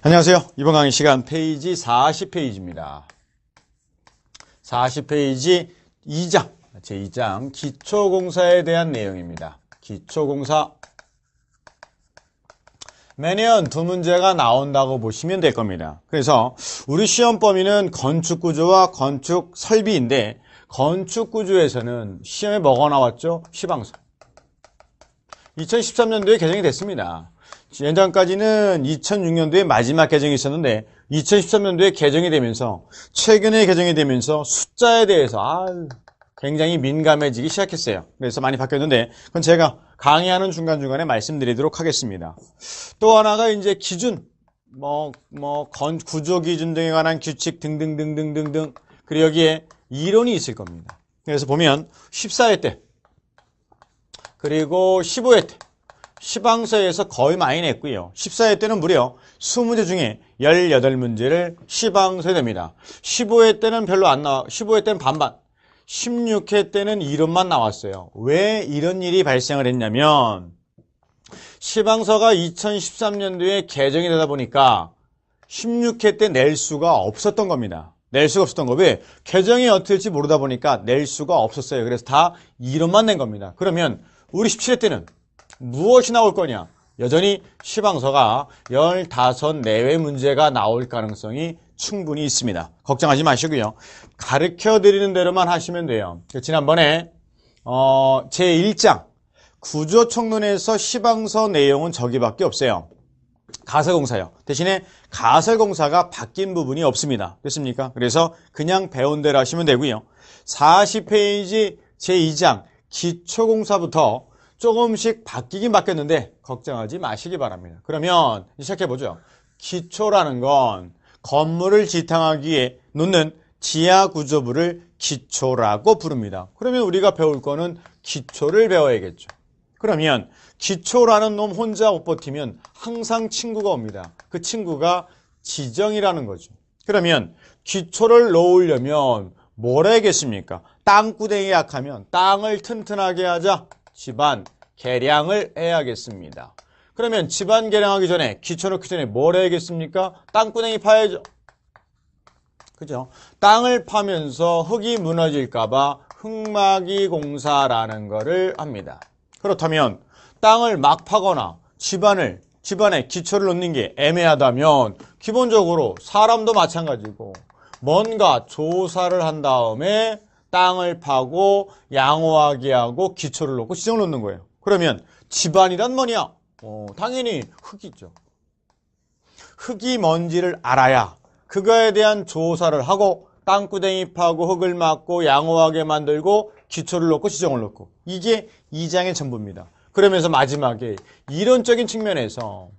안녕하세요. 이번 강의 시간 페이지 40페이지입니다. 40페이지 2장, 제2장 기초공사에 대한 내용입니다. 기초공사 매년 두 문제가 나온다고 보시면 될 겁니다. 그래서 우리 시험 범위는 건축구조와 건축설비인데 건축구조에서는 시험에 뭐가 나왔죠? 시방서. 2013년도에 개정이 됐습니다. 예전까지는 2006년도에 마지막 개정이 있었는데 2013년도에 개정이 되면서 최근에 개정이 되면서 숫자에 대해서 굉장히 민감해지기 시작했어요. 그래서 많이 바뀌었는데 그건 제가 강의하는 중간중간에 말씀드리도록 하겠습니다. 또 하나가 이제 기준, 구조 기준 등에 관한 규칙 등등등등등등 그리고 여기에 이론이 있을 겁니다. 그래서 보면 14회 때 그리고 15회 때 시방서에서 거의 많이 냈고요. 14회 때는 무려 20문제 중에 18문제를 시방서에 냅니다. 15회 때는 별로 안 나와. 15회 때는 반반. 16회 때는 이론만 나왔어요. 왜 이런 일이 발생을 했냐면 시방서가 2013년도에 개정이 되다 보니까 16회 때 낼 수가 없었던 겁니다. 낼 수가 없었던 거. 왜? 개정이 어떻게 될지 모르다 보니까 낼 수가 없었어요. 그래서 다 이론만 낸 겁니다. 그러면 우리 17회 때는 무엇이 나올 거냐? 여전히 시방서가 15 내외 문제가 나올 가능성이 충분히 있습니다. 걱정하지 마시고요. 가르쳐드리는 대로만 하시면 돼요. 지난번에 제1장 구조청론에서 시방서 내용은 저기밖에 없어요. 가설공사요. 대신에 가설공사가 바뀐 부분이 없습니다. 됐습니까? 그래서 그냥 배운 대로 하시면 되고요. 40페이지 제2장 기초공사부터 조금씩 바뀌긴 바뀌었는데 걱정하지 마시기 바랍니다. 그러면 시작해보죠. 기초라는 건 건물을 지탱하기 위해 놓는 지하구조부를 기초라고 부릅니다. 그러면 우리가 배울 거는 기초를 배워야겠죠. 그러면 기초라는 놈 혼자 못 버티면 항상 친구가 옵니다. 그 친구가 지정이라는 거죠. 그러면 기초를 놓으려면 뭘 해야겠습니까? 땅구댕이 약하면 땅을 튼튼하게 하자. 집안 개량을 해야겠습니다. 그러면 집안 개량하기 전에 기초 넣기 전에 뭘 해야겠습니까? 땅구멍이 파야죠. 그죠? 땅을 파면서 흙이 무너질까봐 흙막이 공사라는 거를 합니다. 그렇다면 땅을 막 파거나 집안에 기초를 놓는 게 애매하다면 기본적으로 사람도 마찬가지고 뭔가 조사를 한 다음에 땅을 파고 양호하게 하고 기초를 놓고 지정을 놓는 거예요. 그러면 집안이란 뭐냐? 당연히 흙이죠. 흙이 뭔지를 알아야 그거에 대한 조사를 하고 땅구댕이 파고 흙을 막고 양호하게 만들고 기초를 놓고 지정을 놓고 이게 2장의 전부입니다. 그러면서 마지막에 이론적인 측면에서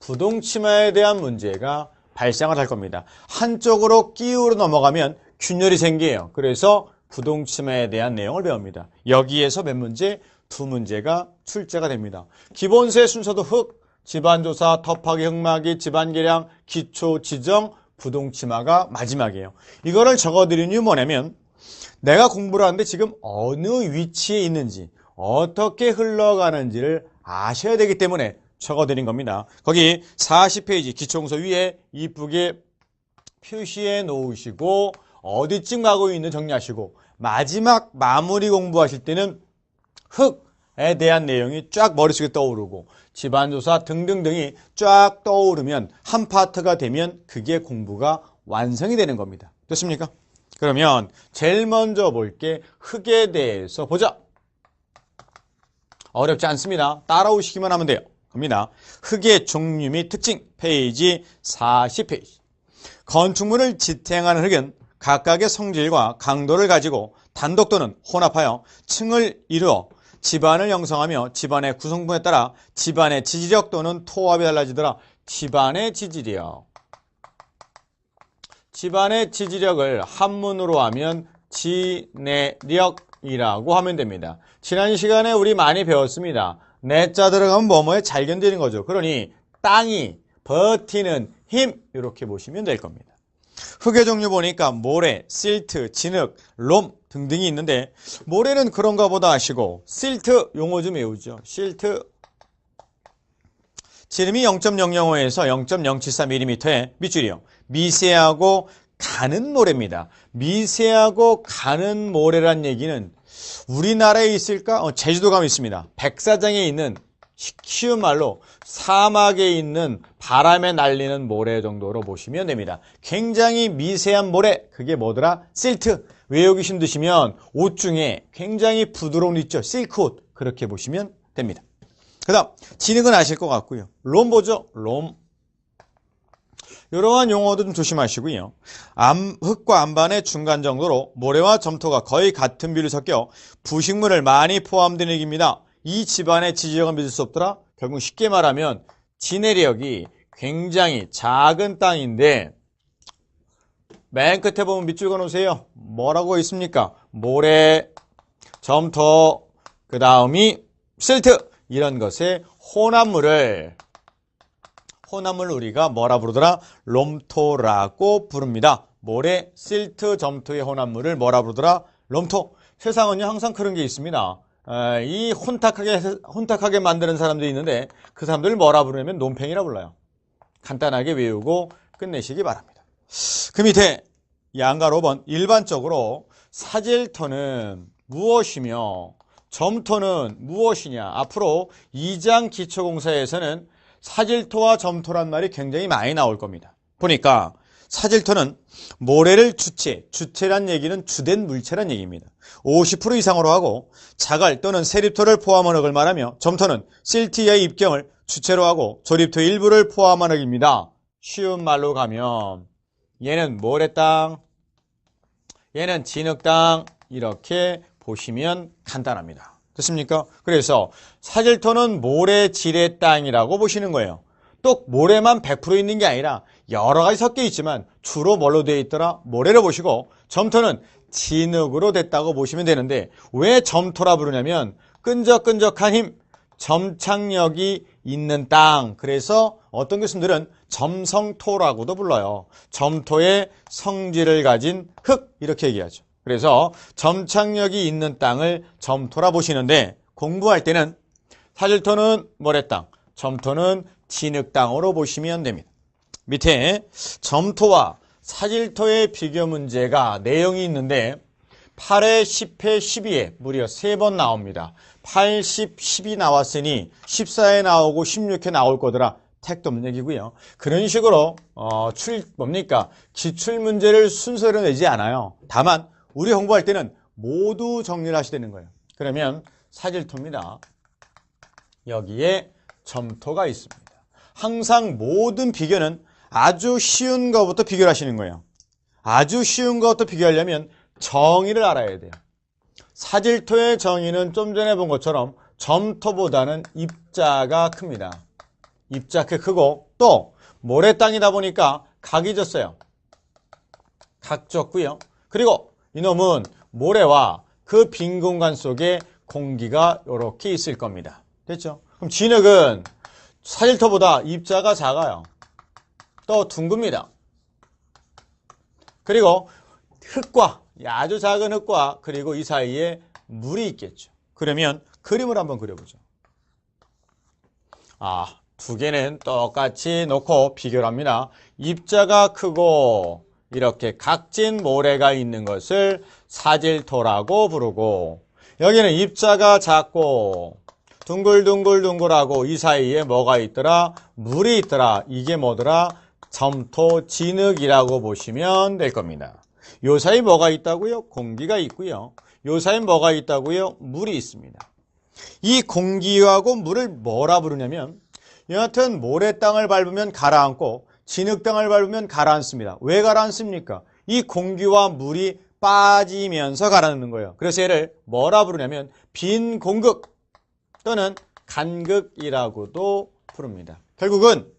부동치마에 대한 문제가 발생을 할 겁니다. 한쪽으로 끼우러 넘어가면 균열이 생겨요. 그래서 부동치마에 대한 내용을 배웁니다. 여기에서 몇 문제? 2문제가 출제가 됩니다. 기본세 순서도 흙, 집안조사, 터파기, 흙막이, 집안개량, 기초, 지정, 부동치마가 마지막이에요. 이거를 적어드린 이유 뭐냐면 내가 공부를 하는데 지금 어느 위치에 있는지 어떻게 흘러가는지를 아셔야 되기 때문에 적어드린 겁니다. 거기 40페이지 기초공서 위에 이쁘게 표시해 놓으시고 어디쯤 가고 있는 정리하시고 마지막 마무리 공부하실 때는 흙에 대한 내용이 쫙 머릿속에 떠오르고 집안조사 등등등이 쫙 떠오르면 한 파트가 되면 그게 공부가 완성이 되는 겁니다. 됐습니까? 그러면 제일 먼저 볼 게 흙에 대해서 보자. 어렵지 않습니다. 따라오시기만 하면 돼요. 갑니다. 흙의 종류 및 특징 페이지 40페이지. 건축물을 지탱하는 흙은 각각의 성질과 강도를 가지고 단독 또는 혼합하여 층을 이루어 집안을 형성하며 집안의 구성분에 따라 집안의 지지력 또는 토합이 달라지더라. 집안의 지지력을 한문으로 하면 지내력이라고 하면 됩니다. 지난 시간에 우리 많이 배웠습니다. 내자 들어가면 뭐뭐에 잘 견디는 거죠. 그러니 땅이 버티는 힘 이렇게 보시면 될 겁니다. 흙의 종류 보니까 모래, 실트, 진흙, 롬 등등이 있는데 모래는 그런가 보다 하시고 실트 용어 좀 외우죠. 실트 지름이 0.005에서 0.074mm의 밑줄이요. 미세하고 가는 모래입니다. 미세하고 가는 모래란 얘기는 우리나라에 있을까? 제주도 가면 있습니다. 백사장에 있는 쉬운 말로 사막에 있는 바람에 날리는 모래 정도로 보시면 됩니다. 굉장히 미세한 모래, 그게 뭐더라? 실트. 외우기 힘드시면 옷 중에 굉장히 부드러운 옷 있죠? 실크옷. 그렇게 보시면 됩니다. 그 다음 진흙은 아실 것 같고요. 롬 보죠? 롬. 이러한 용어도 좀 조심하시고요. 흙과 암반의 중간 정도로 모래와 점토가 거의 같은 비율을 섞여 부식물을 많이 포함된 얘기입니다. 이 집안의 지지력은 믿을 수 없더라? 결국 쉽게 말하면 지내력이 굉장히 작은 땅인데 맨 끝에 보면 밑줄 그어놓으세요. 뭐라고 있습니까? 모래, 점토, 그 다음이 실트 이런 것의 혼합물을 우리가 뭐라 부르더라? 롬토라고 부릅니다. 모래, 실트, 점토의 혼합물을 뭐라 부르더라? 롬토. 세상은요 항상 그런 게 있습니다. 이 혼탁하게 만드는 사람들이 있는데 그 사람들을 뭐라 부르냐면 논팽이라 불러요. 간단하게 외우고 끝내시기 바랍니다. 그 밑에 양가 5번 일반적으로 사질토는 무엇이며 점토는 무엇이냐. 앞으로 2장 기초공사에서는 사질토와 점토란 말이 굉장히 많이 나올 겁니다. 보니까 사질토는 모래를 주체란 얘기는 주된 물체란 얘기입니다. 50% 이상으로 하고 자갈 또는 세립토를 포함한 흙을 말하며 점토는 실티의 입경을 주체로 하고 조립토의 일부를 포함한 흙입니다. 쉬운 말로 가면 얘는 모래 땅, 얘는 진흙 땅 이렇게 보시면 간단합니다. 됐습니까? 그래서 사질토는 모래 지뢰 땅이라고 보시는 거예요. 또 모래만 100% 있는 게 아니라 여러 가지 섞여 있지만 주로 뭘로 되어 있더라? 모래로 보시고 점토는 진흙으로 됐다고 보시면 되는데 왜 점토라 부르냐면 끈적끈적한 힘, 점착력이 있는 땅. 그래서 어떤 교수님들은 점성토라고도 불러요. 점토의 성질을 가진 흙 이렇게 얘기하죠. 그래서 점착력이 있는 땅을 점토라 보시는데 공부할 때는 사질토는 모래 땅, 점토는 진흙 땅으로 보시면 됩니다. 밑에 점토와 사질토의 비교 문제가 내용이 있는데 8회, 10회, 12회 무려 3번 나옵니다. 8, 10, 10이 나왔으니 14회 나오고 16회 나올 거더라. 택도 없는 얘기고요. 그런 식으로 기출문제를 순서로 내지 않아요. 다만 우리 공부할 때는 모두 정리를 하셔야 되는 거예요. 그러면 사질토입니다. 여기에 점토가 있습니다. 항상 모든 비교는 아주 쉬운 것부터 비교를 하시는 거예요. 아주 쉬운 것부터 비교하려면 정의를 알아야 돼요. 사질토의 정의는 좀 전에 본 것처럼 점토보다는 입자가 큽니다. 입자가 크고 또 모래 땅이다 보니까 각이 졌어요. 각 졌고요. 그리고 이놈은 모래와 그 빈 공간 속에 공기가 이렇게 있을 겁니다. 됐죠? 그럼 진흙은 사질토보다 입자가 작아요. 또 둥급니다. 그리고 흙과 아주 작은 흙과 그리고 이 사이에 물이 있겠죠. 그러면 그림을 한번 그려보죠. 두 개는 똑같이 놓고 비교를 합니다. 입자가 크고 이렇게 각진 모래가 있는 것을 사질토라고 부르고 여기는 입자가 작고 둥글둥글둥글하고 이 사이에 뭐가 있더라? 물이 있더라. 이게 뭐더라? 점토, 진흙이라고 보시면 될 겁니다. 요 사이 뭐가 있다고요? 공기가 있고요. 요 사이 뭐가 있다고요? 물이 있습니다. 이 공기하고 물을 뭐라 부르냐면 여하튼 모래 땅을 밟으면 가라앉고 진흙 땅을 밟으면 가라앉습니다. 왜 가라앉습니까? 이 공기와 물이 빠지면서 가라앉는 거예요. 그래서 얘를 뭐라 부르냐면 빈 공극 또는 간극이라고도 부릅니다. 결국은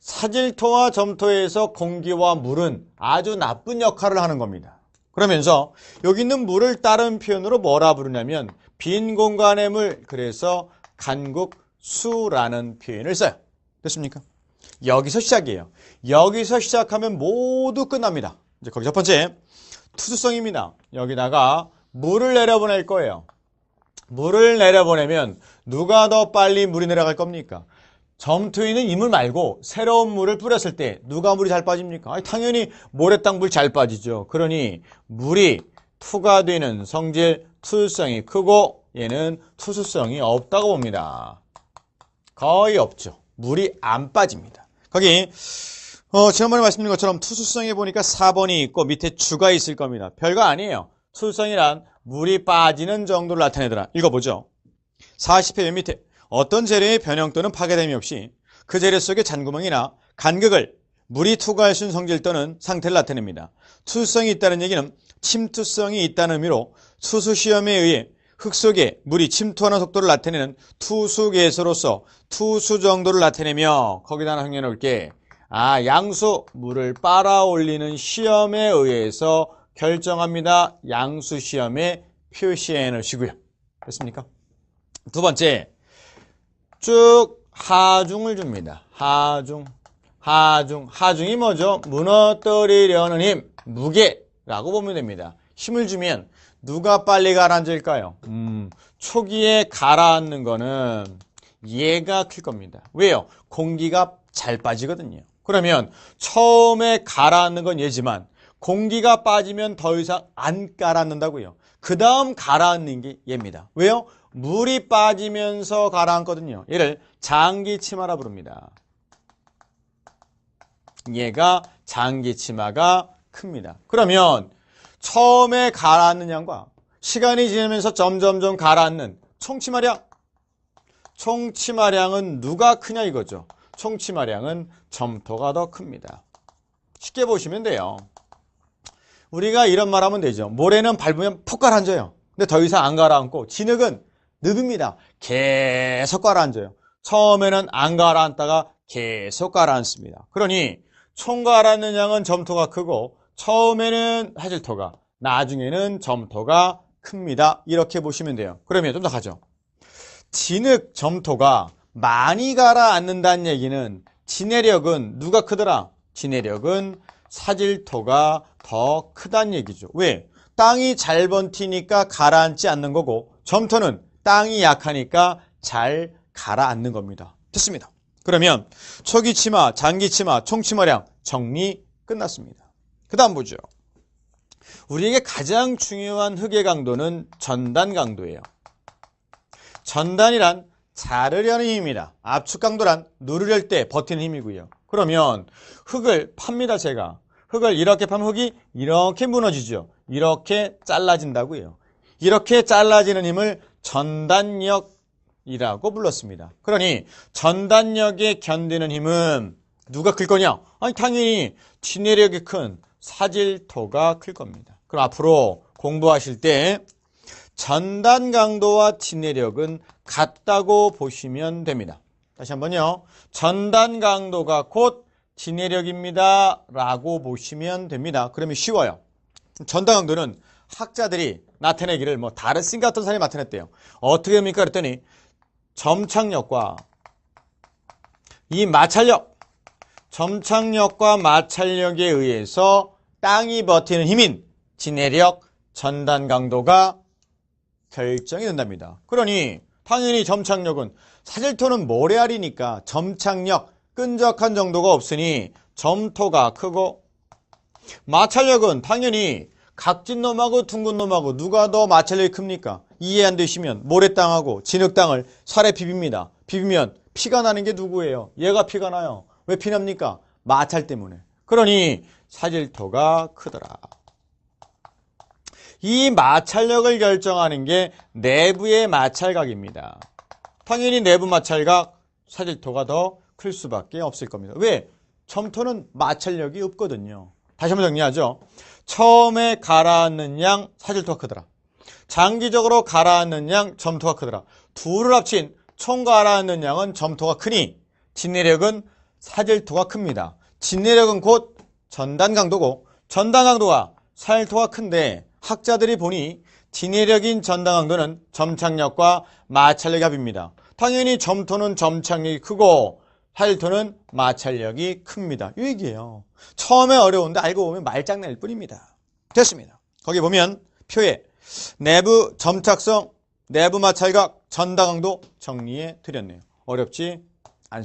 사질토와 점토에서 공기와 물은 아주 나쁜 역할을 하는 겁니다. 그러면서 여기 있는 물을 다른 표현으로 뭐라 부르냐면 빈 공간의 물, 그래서 간극수라는 표현을 써요. 됐습니까? 여기서 시작이에요. 여기서 시작하면 모두 끝납니다. 이제 거기 첫 번째 투수성입니다. 여기다가 물을 내려보낼 거예요. 물을 내려보내면 누가 더 빨리 물이 내려갈 겁니까? 점토에 있는 이물 말고 새로운 물을 뿌렸을 때 누가 물이 잘 빠집니까? 아니, 당연히 모래땅 물 잘 빠지죠. 그러니 물이 투과되는 성질 투수성이 크고 얘는 투수성이 없다고 봅니다. 거의 없죠. 물이 안 빠집니다. 거기 지난번에 말씀드린 것처럼 투수성에 보니까 4번이 있고 밑에 주가 있을 겁니다. 별거 아니에요. 투수성이란 물이 빠지는 정도를 나타내더라. 읽어보죠. 40회 맨 밑에 어떤 재료의 변형 또는 파괴됨이 없이 그 재료 속의 잔구멍이나 간극을 물이 투과할 수 있는 성질 또는 상태를 나타냅니다. 투수성이 있다는 얘기는 침투성이 있다는 의미로 투수시험에 의해 흙 속에 물이 침투하는 속도를 나타내는 투수계수로서 투수 정도를 나타내며 거기다 하나 정리해 놓을게. 양수 물을 빨아올리는 시험에 의해서 결정합니다. 양수 시험에 표시해 놓으시고요. 됐습니까? 두 번째, 쭉 하중을 줍니다. 하중이 뭐죠? 무너뜨리려는 힘, 무게라고 보면 됩니다. 힘을 주면 누가 빨리 가라앉을까요? 초기에 가라앉는 거는 얘가 클 겁니다. 왜요? 공기가 잘 빠지거든요. 그러면 처음에 가라앉는 건 얘지만 공기가 빠지면 더 이상 안 가라앉는다고요. 그 다음 가라앉는 게 얘입니다. 왜요? 물이 빠지면서 가라앉거든요. 얘를 장기치마라 부릅니다. 얘가 장기치마가 큽니다. 그러면 처음에 가라앉는 양과 시간이 지나면서 점점점 가라앉는 총치마량은 누가 크냐 이거죠. 총치마량은 점토가 더 큽니다. 쉽게 보시면 돼요. 우리가 이런 말 하면 되죠. 모래는 밟으면 푹 가라앉아요. 근데 더 이상 안 가라앉고 진흙은 늪입니다. 계속 가라앉아요. 처음에는 안 가라앉다가 계속 가라앉습니다. 그러니 총 가라앉는 양은 점토가 크고 처음에는 화질토가, 나중에는 점토가 큽니다. 이렇게 보시면 돼요. 그러면 좀 더 가죠. 진흙, 점토가 많이 가라앉는다는 얘기는 진해력은 누가 크더라? 진해력은 사질토가 더 크다는 얘기죠. 왜? 땅이 잘 버티니까 가라앉지 않는 거고 점토는 땅이 약하니까 잘 가라앉는 겁니다. 됐습니다. 그러면 초기치마, 장기치마, 총치마량 정리 끝났습니다. 그 다음 보죠. 우리에게 가장 중요한 흙의 강도는 전단 강도예요. 전단이란 자르려는 힘입니다. 압축 강도란 누르려 때 버티는 힘이고요. 그러면 흙을 팝니다. 제가 흙을 이렇게 파면 흙이 이렇게 무너지죠. 이렇게 잘라진다고요. 이렇게 잘라지는 힘을 전단력이라고 불렀습니다. 그러니 전단력에 견디는 힘은 누가 클 거냐? 아니 당연히 진해력이 큰 사질토가 클 겁니다. 그럼 앞으로 공부하실 때 전단 강도와 진해력은 같다고 보시면 됩니다. 다시 한번요. 전단 강도가 곧 진해력입니다. 라고 보시면 됩니다. 그러면 쉬워요. 전단 강도는 학자들이 나타내기를 다르신 같은 사람이 나타냈대요. 어떻게 됩니까? 그랬더니 점착력과 이 마찰력, 점착력과 마찰력에 의해서 땅이 버티는 힘인 진해력, 전단 강도가 결정이 된답니다. 그러니 당연히 점착력은 사질토는 모래알이니까 점착력, 끈적한 정도가 없으니 점토가 크고 마찰력은 당연히 각진 놈하고 둥근 놈하고 누가 더 마찰력이 큽니까? 이해 안 되시면 모래땅하고 진흙땅을 살에 비빕니다. 비비면 피가 나는 게 누구예요? 얘가 피가 나요. 왜 피납니까? 마찰 때문에. 그러니 사질토가 크더라. 이 마찰력을 결정하는 게 내부의 마찰각입니다. 당연히 내부 마찰각 사질토가 더 클 수밖에 없을 겁니다. 왜? 점토는 마찰력이 없거든요. 다시 한번 정리하죠. 처음에 가라앉는 양 사질토가 크더라. 장기적으로 가라앉는 양 점토가 크더라. 둘을 합친 총 가라앉는 양은 점토가 크니 진해력은 사질토가 큽니다. 진해력은 곧 전단 강도고 전단 강도가 사질토가 큰데 학자들이 보니 진해력인 전단 강도는 점착력과 마찰력의 합입니다. 당연히 점토는 점착력이 크고 사질토는 마찰력이 큽니다. 이 얘기예요. 처음에 어려운데 알고 보면 말장난일 뿐입니다. 됐습니다. 거기 보면 표에 내부 점착성, 내부 마찰각, 전단 강도 정리해 드렸네요. 어렵지 않습니다.